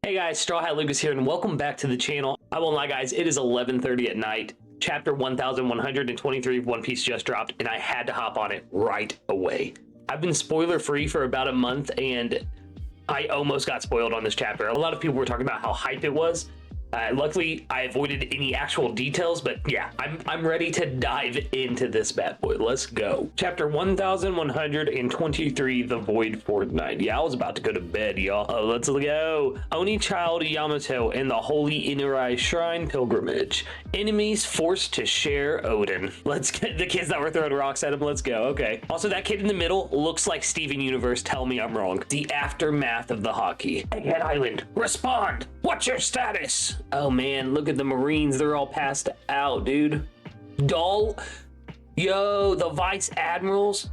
Hey guys, StrawHatLucas here, and welcome back to the channel. I won't lie guys, it is 11:30 at night. Chapter 1123 of One Piece just dropped, and I had to hop on it right away. I've been spoiler free for about a month, and I almost got spoiled on this chapter. A lot of people were talking about how hype it was. Luckily, I avoided any actual details, but yeah, I'm ready to dive into this bad boy. Let's go. Chapter 1123, The Void Fortnight. Yeah, I was about to go to bed, y'all. Oh, let's go. Oni Child Yamato and the Holy Inurai Shrine Pilgrimage. Enemies forced to share Odin. Let's get the kids that were throwing rocks at him. Let's go. Okay. Also, that kid in the middle looks like Steven Universe. Tell me I'm wrong. The aftermath of the hockey. Egghead Island, respond. What's your status? Oh man, look at the Marines. They're all passed out, dude. Yo, the Vice Admirals.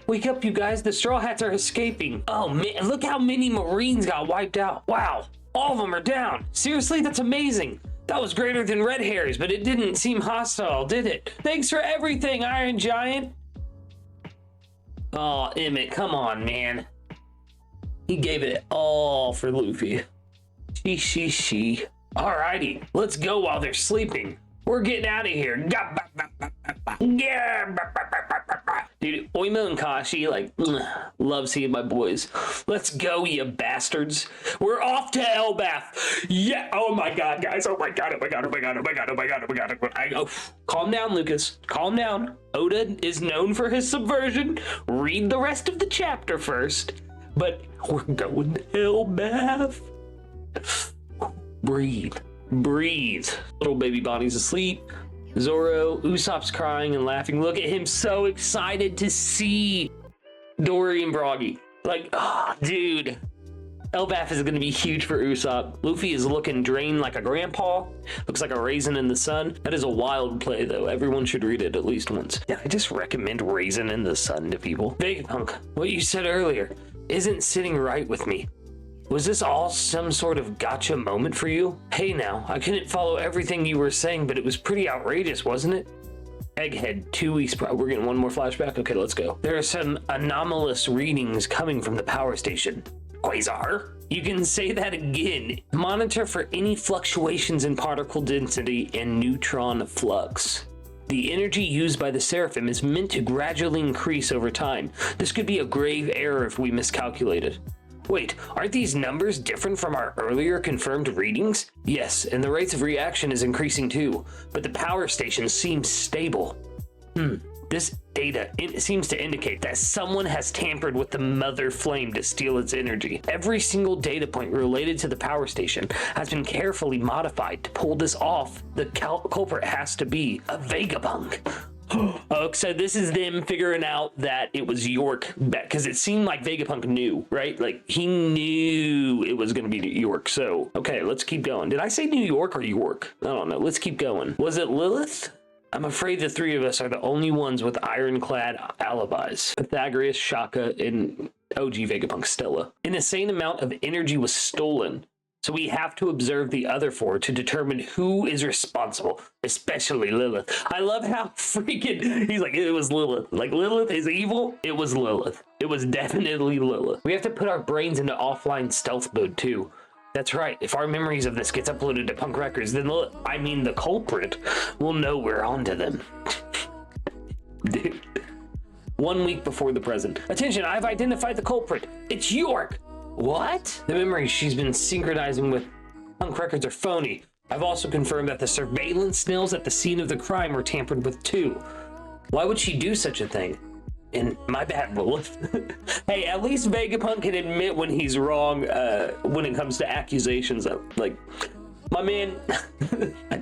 Wake up, you guys. The Straw Hats are escaping. Oh man, look how many Marines got wiped out. Wow, all of them are down. Seriously, that's amazing. That was greater than Red Hairs, but it didn't seem hostile, did it? Thanks for everything, Iron Giant. Oh, Emmett, come on, man. He gave it all for Luffy. She. Alrighty, let's go while they're sleeping. We're getting out of here. Dude, Oimo and Kashi, like, love seeing my boys. Let's go, you bastards. We're off to Elbath. Yeah, oh my god, guys. Oh my god, oh my god, oh my god, oh my god, oh my god, oh my god. Calm down, Lucas. Calm down. Oda is known for his subversion. Read the rest of the chapter first. But we're going to Elbath. Breathe. Little baby Bonnie's asleep. Zoro, Usopp's crying and laughing. Look at him, so excited to see Dory and Broggy. Like, oh, dude. Elbath is going to be huge for Usopp. Luffy is looking drained like a grandpa. Looks like a raisin in the sun. That is a wild play, though. Everyone should read it at least once. Yeah, I just recommend Raisin in the Sun to people. Vegapunk, what you said earlier isn't sitting right with me. Was this all some sort of gotcha moment for you? Hey now, I couldn't follow everything you were saying, but it was pretty outrageous, wasn't it? Egghead, 2 weeks, we're getting one more flashback? Okay, let's go. There are some anomalous readings coming from the power station. Quasar? You can say that again. Monitor for any fluctuations in particle density and neutron flux. The energy used by the Seraphim is meant to gradually increase over time. This could be a grave error if we miscalculated. Wait, aren't these numbers different from our earlier confirmed readings? Yes, and the rates of reaction is increasing too, but the power station seems stable. This data seems to indicate that someone has tampered with the mother flame to steal its energy. Every single data point related to the power station has been carefully modified to pull this off. The culprit has to be a Vegapunk. Oh, so this is them figuring out that it was York, because it seemed like Vegapunk knew, right? Like, he knew it was going to be York. So, okay, let's keep going. Did I say New York or York? I don't know. Let's keep going. Was it Lilith? I'm afraid the three of us are the only ones with ironclad alibis. Pythagoras, Shaka, and OG Vegapunk Stella. An insane amount of energy was stolen. So we have to observe the other four to determine who is responsible, especially Lilith. I love how freaking, he's like, it was Lilith. Like, Lilith is evil? It was Lilith. It was definitely Lilith. We have to put our brains into offline stealth mode too. That's right. If our memories of this gets uploaded to Punk Records, then the culprit will know we're onto them. Dude. 1 week before the present. Attention, I've identified the culprit. It's York. What? The memories she's been synchronizing with Punk Records are phony. I've also confirmed that the surveillance snails at the scene of the crime were tampered with too. Why would she do such a thing? And my bad, Lilith. Hey, at least Vegapunk can admit when he's wrong when it comes to accusations. Like, my man,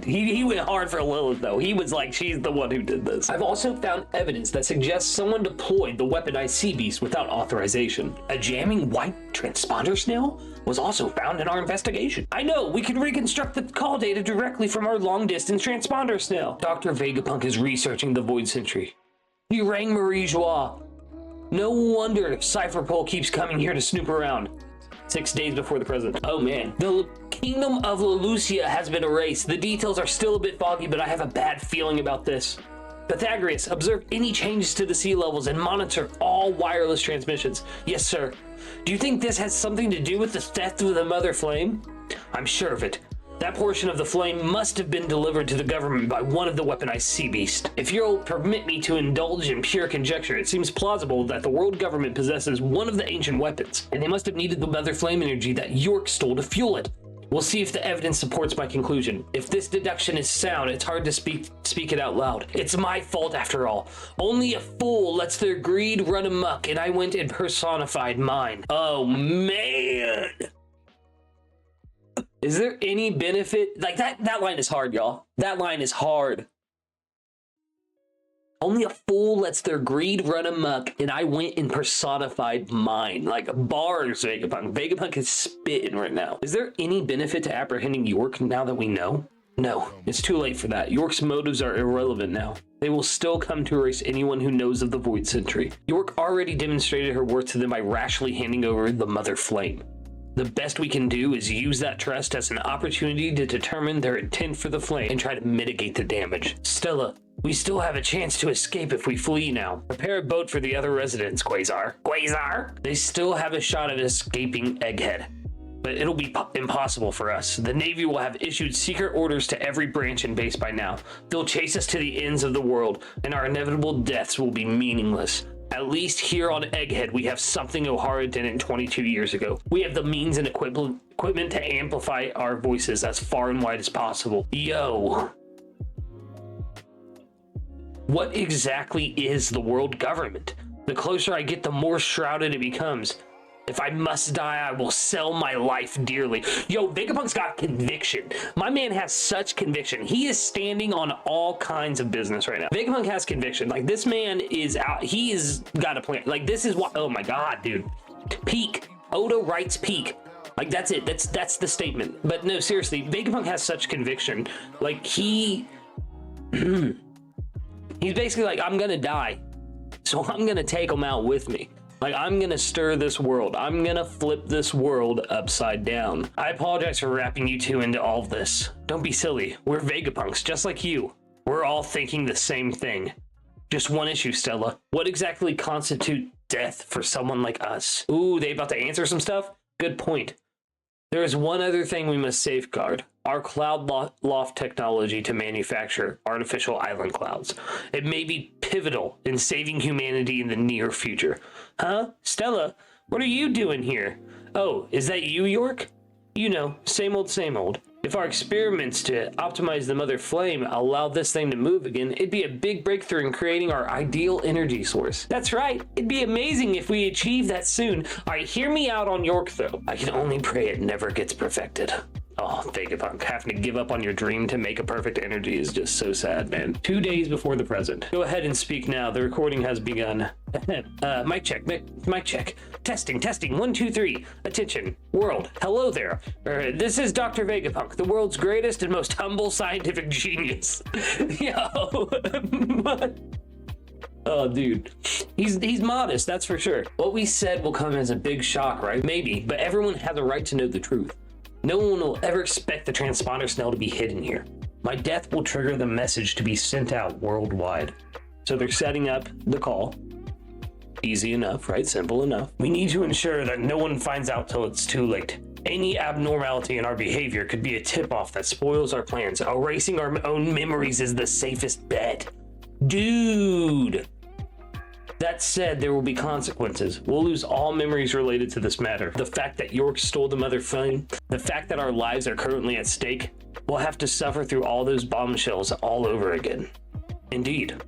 he went hard for Lilith though. He was like, she's the one who did this. I've also found evidence that suggests someone deployed the weaponized sea beast without authorization. A jamming white transponder snail was also found in our investigation. I know, we can reconstruct the call data directly from our long-distance transponder snail. Dr. Vegapunk is researching the Void Sentry. He rang Marie Joie. No wonder Cypherpole keeps coming here to snoop around. 6 days before the present. Oh man. The kingdom of Lelucia has been erased. The details are still a bit foggy, but I have a bad feeling about this. Pythagoras, observe any changes to the sea levels and monitor all wireless transmissions. Yes, sir. Do you think this has something to do with the theft of the Mother Flame? I'm sure of it. That portion of the flame must have been delivered to the government by one of the weaponized sea beasts. If you'll permit me to indulge in pure conjecture, it seems plausible that the world government possesses one of the ancient weapons, and they must have needed the Mother Flame energy that York stole to fuel it. We'll see if the evidence supports my conclusion. If this deduction is sound, it's hard to speak it out loud. It's my fault after all. Only a fool lets their greed run amok, and I went and personified mine. Oh man. Is there any benefit? Like that line is hard, y'all. That line is hard. Only a fool lets their greed run amok, and I went and personified mine. Like bars, Vegapunk. Vegapunk is spitting right now. Is there any benefit to apprehending York now that we know? No, it's too late for that. York's motives are irrelevant now. They will still come to erase anyone who knows of the Void Sentry. York already demonstrated her worth to them by rashly handing over the Mother Flame. The best we can do is use that trust as an opportunity to determine their intent for the flame and try to mitigate the damage. Stella, we still have a chance to escape if we flee now. Prepare a boat for the other residents, Quasar. Quasar? They still have a shot at escaping Egghead, but it'll be impossible for us. The Navy will have issued secret orders to every branch and base by now. They'll chase us to the ends of the world, and our inevitable deaths will be meaningless. At least here on Egghead, we have something O'Hara didn't 22 years ago. We have the means and equipment to amplify our voices as far and wide as possible. Yo. What exactly is the world government? The closer I get, the more shrouded it becomes. If I must die, I will sell my life dearly. Yo, Vegapunk's got conviction. My man has such conviction. He is standing on all kinds of business right now. Vegapunk has conviction. Like, this man is out. He has got a plan. Like, this is what, oh my God, dude. Peak. Oda writes peak. Like, that's it. That's the statement. But no, seriously, Vegapunk has such conviction. Like, he's basically like, I'm gonna die, so I'm gonna take him out with me. Like, I'm gonna stir this world. I'm gonna flip this world upside down. I apologize for wrapping you two into all of this. Don't be silly. We're Vegapunks, just like you. We're all thinking the same thing. Just one issue, Stella. What exactly constitutes death for someone like us? Ooh, they about to answer some stuff? Good point. There is one other thing we must safeguard. Our cloud loft technology to manufacture artificial island clouds. It may be pivotal in saving humanity in the near future. Huh? Stella, what are you doing here? Oh, is that you, York? You know, same old, same old. If our experiments to optimize the Mother Flame allow this thing to move again, it'd be a big breakthrough in creating our ideal energy source. That's right. It'd be amazing if we achieve that soon. All right, hear me out on York, though. I can only pray it never gets perfected. Oh, Vegapunk, having to give up on your dream to make a perfect energy is just so sad, man. 2 days before the present. Go ahead and speak now. The recording has begun. Mic check, mic check. Testing, 1, 2, 3. Attention, world. Hello there. This is Dr. Vegapunk, the world's greatest and most humble scientific genius. Yo, what? Oh, dude. He's modest, that's for sure. What we said will come as a big shock, right? Maybe, but everyone has a right to know the truth. No one will ever expect the transponder signal to be hidden here. My death will trigger the message to be sent out worldwide. So they're setting up the call. Easy enough, right? Simple enough. We need to ensure that no one finds out till it's too late. Any abnormality in our behavior could be a tip-off that spoils our plans. Erasing our own memories is the safest bet. Dude! That said, there will be consequences. We'll lose all memories related to this matter. The fact that York stole the Mother Flame, the fact that our lives are currently at stake, we'll have to suffer through all those bombshells all over again. Indeed.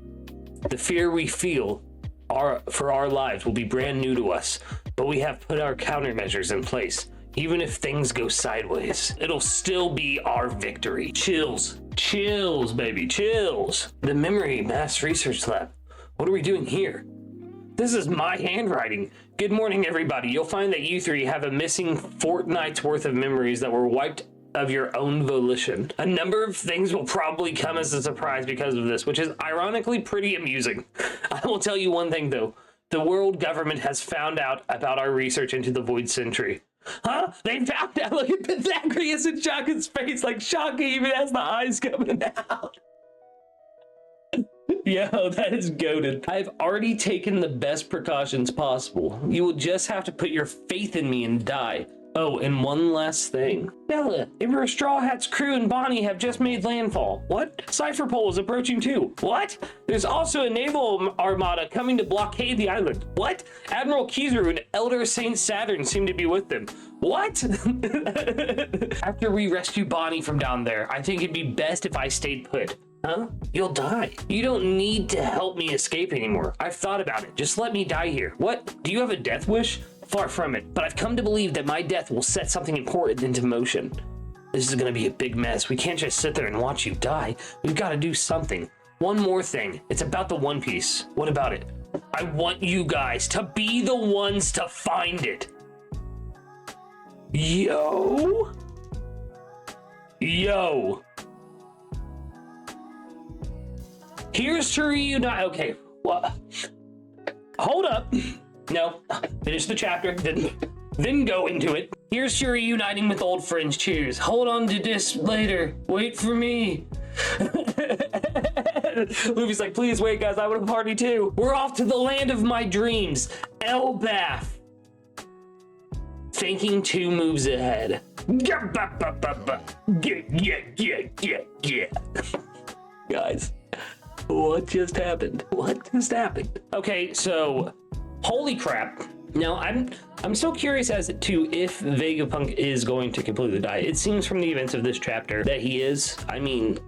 The fear we feel for our lives will be brand new to us, but we have put our countermeasures in place. Even if things go sideways, it'll still be our victory. Chills. Chills, baby. Chills. The Memory Mass Research Lab. What are we doing here? This is my handwriting. Good morning, everybody. You'll find that you three have a missing fortnight's worth of memories that were wiped of your own volition. A number of things will probably come as a surprise because of this, which is ironically pretty amusing. I will tell you one thing, though. The world government has found out about our research into the Void Sentry. Huh? They found out. Look at Pythagoras and Shaka's face. Like, Shaka even has the eyes coming out. Yo, that is goated. I've already taken the best precautions possible. You will just have to put your faith in me and die. Oh, and one last thing. Bella, Emperor Straw Hat's crew and Bonnie have just made landfall. What? Cypher Pole is approaching too. What? There's also a naval armada coming to blockade the island. What? Admiral Kizaru and Elder Saint Saturn seem to be with them. What? After we rescue Bonnie from down there, I think it'd be best if I stayed put. Huh? You'll die. You don't need to help me escape anymore. I've thought about it. Just let me die here. What? Do you have a death wish? Far from it, but I've come to believe that my death will set something important into motion. This is gonna be a big mess. We can't just sit there and watch you die. We've got to do something. One more thing. It's about the One Piece. What about it? I want you guys to be the ones to find it. Yo. Here's to reunite. Okay, well, hold up. No, finish the chapter, then go into it. Here's to reuniting with old friends. Cheers. Hold on to this later. Wait for me. Luffy's like, please wait, guys. I want to party too. We're off to the land of my dreams, Elbaf. Thinking 2 moves ahead. Guys, what just happened? What just happened? Okay, so holy crap. Now, I'm so curious as to if Vegapunk is going to completely die. It seems from the events of this chapter that he is. I mean,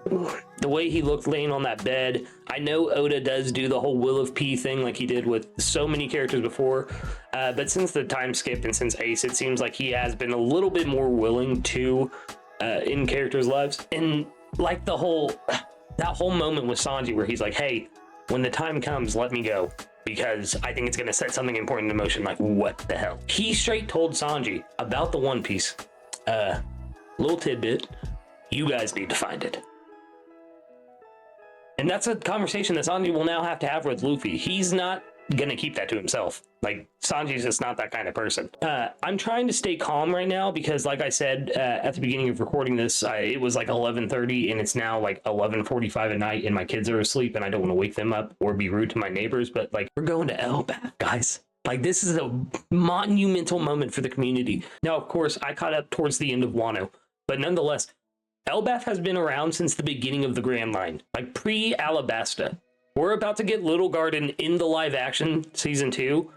the way he looked laying on that bed. I know Oda does do the whole Will of P thing like he did with so many characters before. But since the time skip and since Ace, it seems like he has been a little bit more willing to in characters' lives. And like that whole moment with Sanji where he's like, hey, when the time comes, let me go, because I think it's going to set something important in motion. Like, what the hell? He straight told Sanji about the One Piece. Little tidbit, you guys need to find it. And that's a conversation that Sanji will now have to have with Luffy. He's not going to keep that to himself. Like, Sanji's just not that kind of person. I'm trying to stay calm right now because, like I said at the beginning of recording this, it was like 11:30 and it's now like 11:45 at night and my kids are asleep and I don't want to wake them up or be rude to my neighbors. But like, we're going to Elbaf, guys. Like, this is a monumental moment for the community. Now, of course, I caught up towards the end of Wano, but nonetheless, Elbaf has been around since the beginning of the Grand Line, like pre-Alabasta. We're about to get Little Garden in the live action season 2,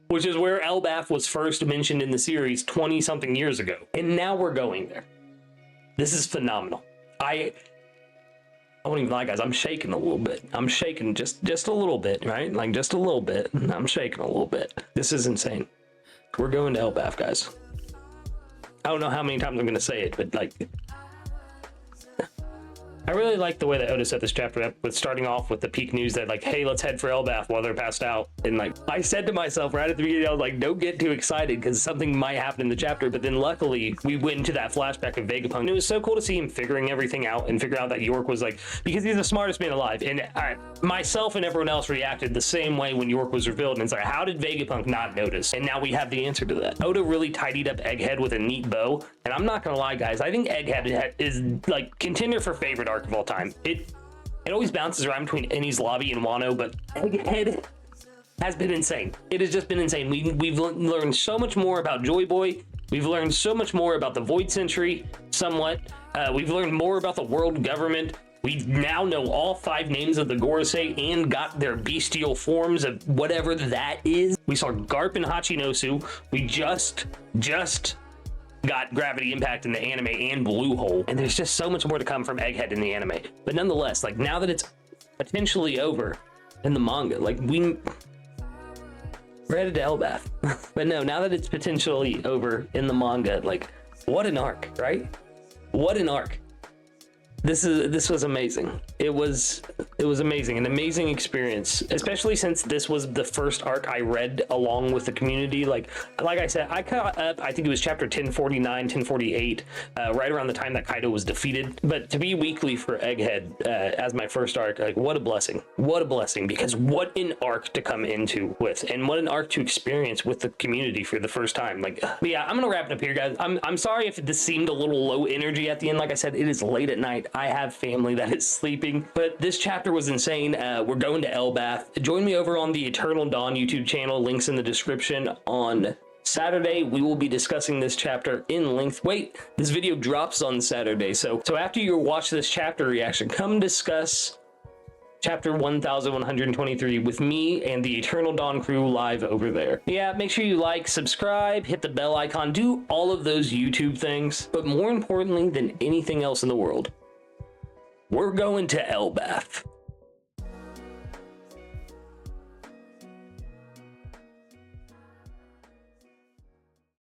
which is where Elbaf was first mentioned in the series 20 something years ago. And now we're going there. This is phenomenal. I won't even lie, guys, I'm shaking a little bit. I'm shaking just a little bit, right? Like just a little bit. I'm shaking a little bit. This is insane. We're going to Elbaf, guys. I don't know how many times I'm going to say it, but like, I really like the way that Oda set this chapter up with starting off with the peak news that like, hey, let's head for Elbaf while they're passed out. And like, I said to myself right at the beginning, I was like, don't get too excited because something might happen in the chapter. But then luckily we went into that flashback of Vegapunk. And it was so cool to see him figuring everything out and figure out that York was like, because he's the smartest man alive. And myself and everyone else reacted the same way when York was revealed. And it's like, how did Vegapunk not notice? And now we have the answer to that. Oda really tidied up Egghead with a neat bow. And I'm not going to lie, guys, I think Egghead is like contender for favorite arc of all time. It always bounces around between Enies Lobby and Wano, but Egghead has been insane. It has just been insane. We've learned so much more about Joy Boy. We've learned so much more about the Void Century, somewhat. We've learned more about the world government. We now know all 5 names of the Gorosei and got their bestial forms of whatever that is. We saw Garp and Hachinosu. We just got Gravity Impact in the anime and Blue Hole, and there's just so much more to come from Egghead in the anime. But nonetheless, like, now that it's potentially over in the manga, like, we're headed to Elbaf. But no, now that it's potentially over in the manga, like, what an arc, right? What an arc. This was amazing. It was amazing, an amazing experience, especially since this was the first arc I read along with the community. Like I said, I caught up, I think it was chapter 1049, 1048, right around the time that Kaido was defeated. But to be weekly for Egghead as my first arc, like, what a blessing. What a blessing, because what an arc to come into with, and what an arc to experience with the community for the first time. Like, but yeah, I'm gonna wrap it up here, guys. I'm sorry if this seemed a little low energy at the end. Like I said, it is late at night. I have family that is sleeping. But this chapter was insane. We're going to Elbath. Join me over on the Eternal Dawn YouTube channel. Links in the description. On Saturday, we will be discussing this chapter in length. Wait, this video drops on Saturday. So after you watch this chapter reaction, come discuss chapter 1123 with me and the Eternal Dawn crew live over there. Yeah, make sure you like, subscribe, hit the bell icon, do all of those YouTube things. But more importantly than anything else in the world, we're going to Elbath.